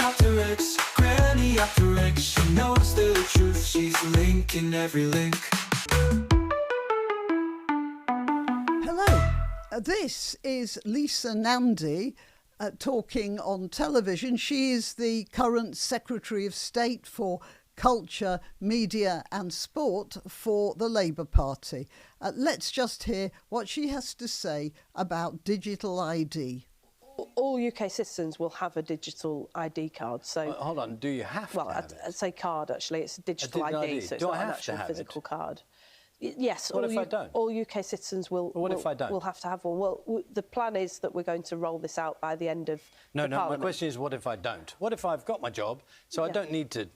granniopteryx, granniopteryx. She knows the truth, she's linking every link. Hello, this is Lisa Nandy talking on television. She is the current Secretary of State for Culture, Media and Sport for the Labour Party. Let's just hear what she has to say about digital ID. All UK citizens will have a digital ID card. So hold on, do you have to have it? I'd say card, actually. It's a digital ID, so it's Do not I an have to actual have physical card. Yes, What if I don't? all UK citizens will have to have one. Well, the plan is that we're going to roll this out by the end of No, Parliament. my question is, what if I don't? What if I've got my job, so I don't need to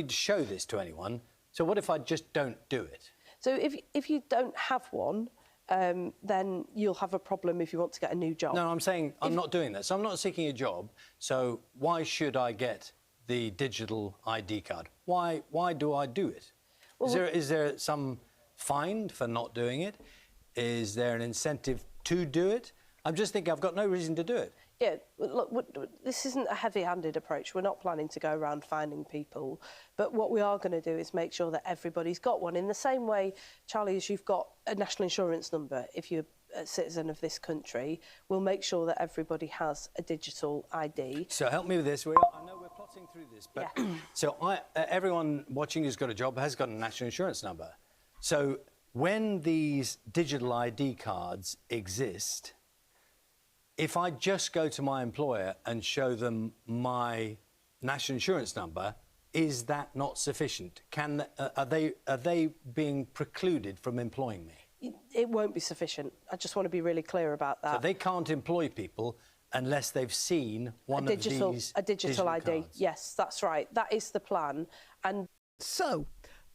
show this to anyone, so what if I just don't do it? So if you don't have one, then you'll have a problem if you want to get a new job. No, I'm saying I'm not doing that. So I'm not seeking a job, so why should I get the digital ID card? Why do I do it? Well, Is there some fine for not doing it? Is there an incentive to do it? I'm just thinking I've got no reason to do it. Yeah, look, this isn't a heavy-handed approach. We're not planning to go around finding people. But what we are going to do is make sure that everybody's got one. In the same way, Charlie, as you've got a national insurance number, if you're a citizen of this country, we'll make sure that everybody has a digital ID. So help me with this. I know we're plotting through this, but Yeah. so everyone watching who's got a job has got a national insurance number. So when these digital ID cards exist, if I just go to my employer and show them my national insurance number, is that not sufficient? Are they being precluded from employing me? It won't be sufficient. I just want to be really clear about that. So they can't employ people unless they've seen one a of these digital ID. cards. Yes, that's right. That is the plan. And So,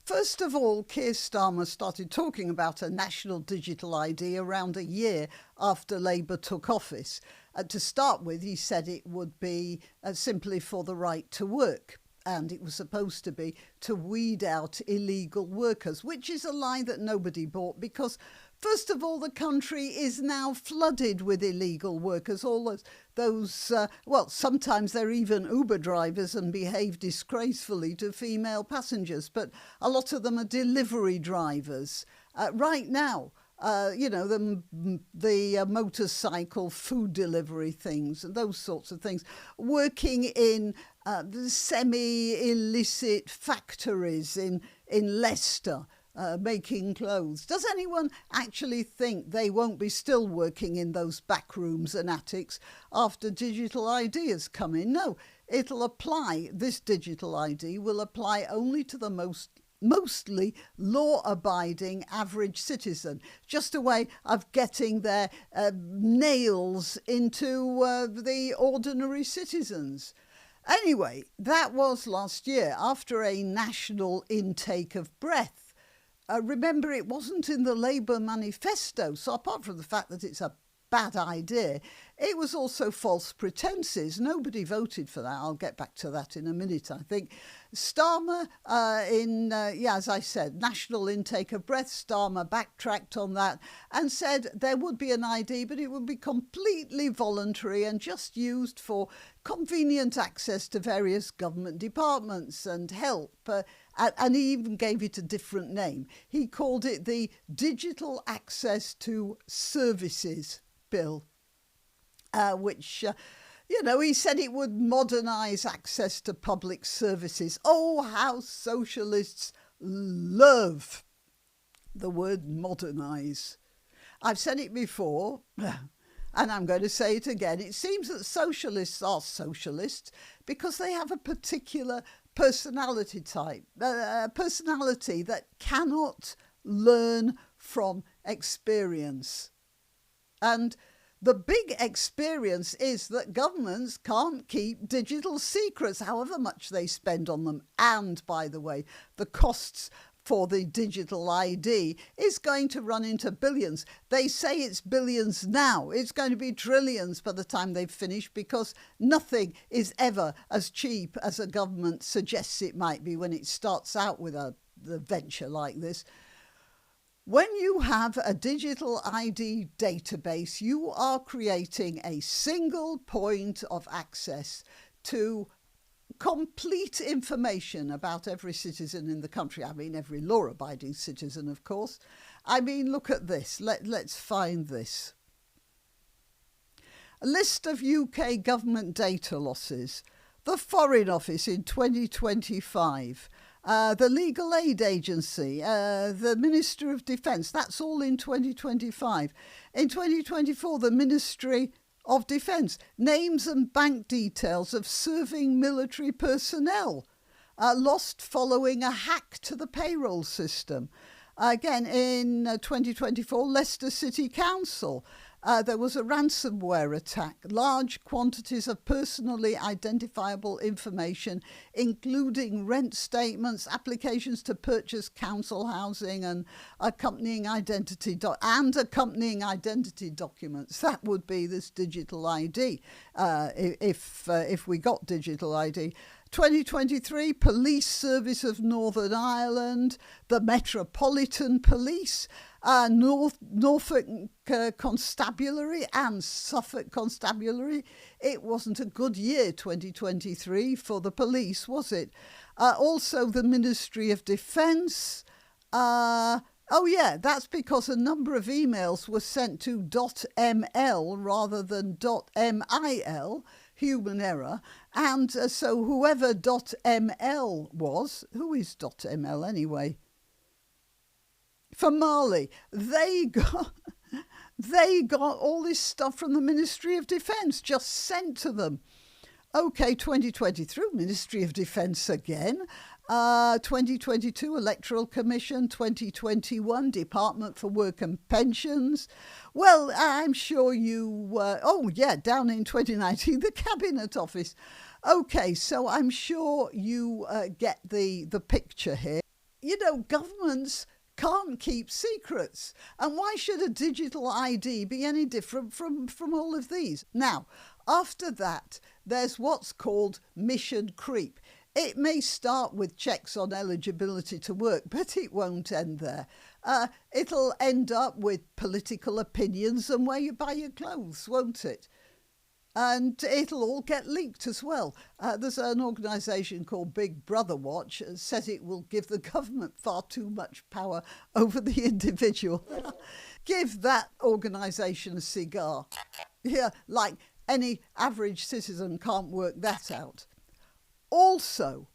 first of all, Keir Starmer started talking about a national digital ID around a year after Labour took office. To start with, he said it would be simply for the right to work. And it was supposed to be to weed out illegal workers, which is a lie that nobody bought because, first of all, the country is now flooded with illegal workers. All those sometimes they're even Uber drivers and behave disgracefully to female passengers, but a lot of them are delivery drivers. Right now, the motorcycle food delivery things and those sorts of things, working in the semi-illicit factories in Leicester, making clothes. Does anyone actually think they won't be still working in those back rooms and attics after digital ID has come in? No, this digital ID will apply only to the mostly law-abiding average citizen, just a way of getting their nails into the ordinary citizens. Anyway, that was last year after a national intake of breath. Remember, it wasn't in the Labour manifesto, so apart from the fact that it's a bad idea, it was also false pretences. Nobody voted for that. I'll get back to that in a minute, I think. Starmer, as I said, national intake of breath. Starmer backtracked on that and said there would be an ID, but it would be completely voluntary and just used for convenient access to various government departments and help. And he even gave it a different name. He called it the Digital Access to Services Bill, which, he said it would modernise access to public services. Oh, how socialists love the word modernise. I've said it before, and I'm going to say it again. It seems that socialists are socialists because they have a particular personality type, a personality that cannot learn from experience. And the big experience is that governments can't keep digital secrets, however much they spend on them. And, by the way, the costs for the digital ID is going to run into billions. They say it's billions now. It's going to be trillions by the time they've finished because nothing is ever as cheap as a government suggests it might be when it starts out with a venture like this. When you have a digital ID database, you are creating a single point of access to complete information about every citizen in the country. I mean, every law-abiding citizen, of course. I mean, look at this. Let's find this. A list of UK government data losses. The Foreign Office in 2025. The Legal Aid Agency, the Minister of Defence, that's all in 2025. In 2024, the Ministry of Defence, names and bank details of serving military personnel, lost following a hack to the payroll system. Again, in 2024, Leicester City Council, there was a ransomware attack. Large quantities of personally identifiable information, including rent statements, applications to purchase council housing, and accompanying identity documents. That would be this digital ID, if we got digital ID. 2023, Police Service of Northern Ireland, the Metropolitan Police, Norfolk Constabulary and Suffolk Constabulary. It wasn't a good year, 2023, for the police, was it? Also, the Ministry of Defence. Oh yeah, that's because a number of emails were sent to .ml rather than .mil, human error, and so whoever .ml was, who is .ml anyway? For Mali, they got all this stuff from the Ministry of Defence just sent to them. Okay, 2023, Ministry of Defence again. 2022, Electoral Commission. 2021, Department for Work and Pensions. Well, I'm sure you... down in 2019, the Cabinet Office. Okay, so I'm sure you get the picture here. You know, governments can't keep secrets. And why should a digital ID be any different from all of these? Now, after that, there's what's called mission creep. It may start with checks on eligibility to work, but it won't end there. It'll end up with political opinions and where you buy your clothes, won't it? And it'll all get leaked as well. There's an organisation called Big Brother Watch says it will give the government far too much power over the individual. Give that organisation a cigar. Yeah, like any average citizen can't work that out. Also,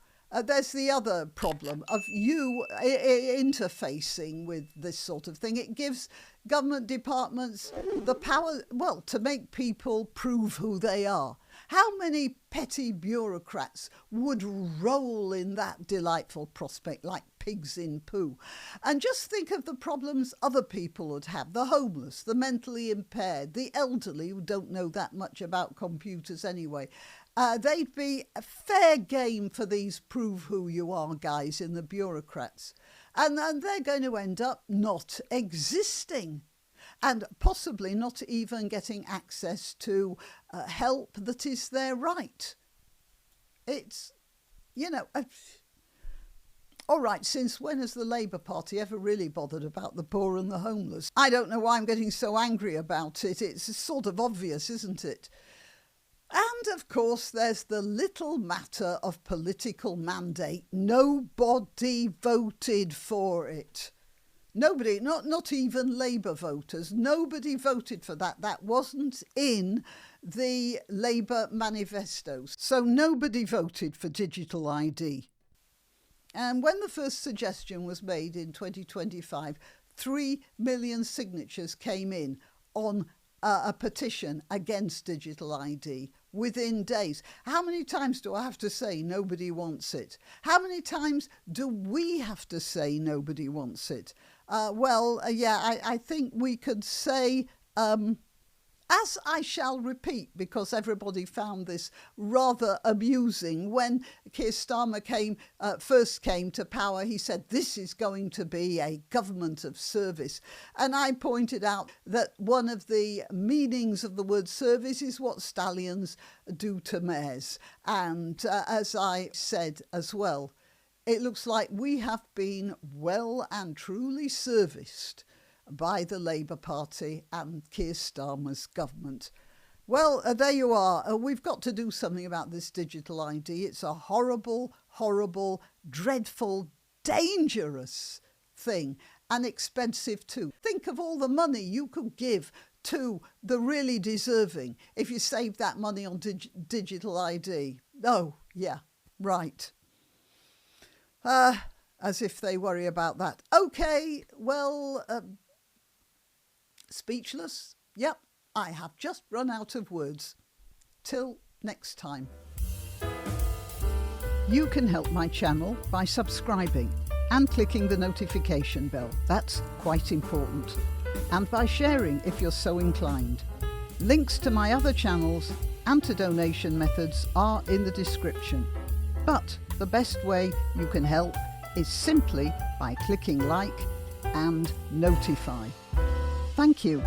there's the other problem of you interfacing with this sort of thing. It gives government departments the power, to make people prove who they are. How many petty bureaucrats would roll in that delightful prospect like pigs in poo? And just think of the problems other people would have. The homeless, the mentally impaired, the elderly who don't know that much about computers anyway. They'd be a fair game for these prove who you are guys in the bureaucrats. And they're going to end up not existing and possibly not even getting access to help that is their right. It's, all right, since when has the Labour Party ever really bothered about the poor and the homeless? I don't know why I'm getting so angry about it. It's sort of obvious, isn't it? And, of course, there's the little matter of political mandate. Nobody voted for it. Nobody, not even Labour voters. Nobody voted for that. That wasn't in the Labour manifestos. So nobody voted for digital ID. And when the first suggestion was made in 2025, 3 million signatures came in on a petition against digital ID within days. How many times do I have to say nobody wants it? How many times do we have to say nobody wants it? I think we could say, as I shall repeat, because everybody found this rather amusing, when Keir Starmer first came to power, he said this is going to be a government of service. And I pointed out that one of the meanings of the word service is what stallions do to mares. And as I said as well, it looks like we have been well and truly serviced by the Labour Party and Keir Starmer's government. Well, Well, there you are. We've got to do something about this digital ID. It's a horrible, horrible, dreadful, dangerous thing, and expensive too. Think of all the money you could give to the really deserving if you saved that money on digital ID. Oh, yeah, right. As if they worry about that. Okay, well, speechless. Yep, I have just run out of words. Till next time. You can help my channel by subscribing and clicking the notification bell. That's quite important. And by sharing if you're so inclined. Links to my other channels and to donation methods are in the description. But the best way you can help is simply by clicking like and notify. Thank you.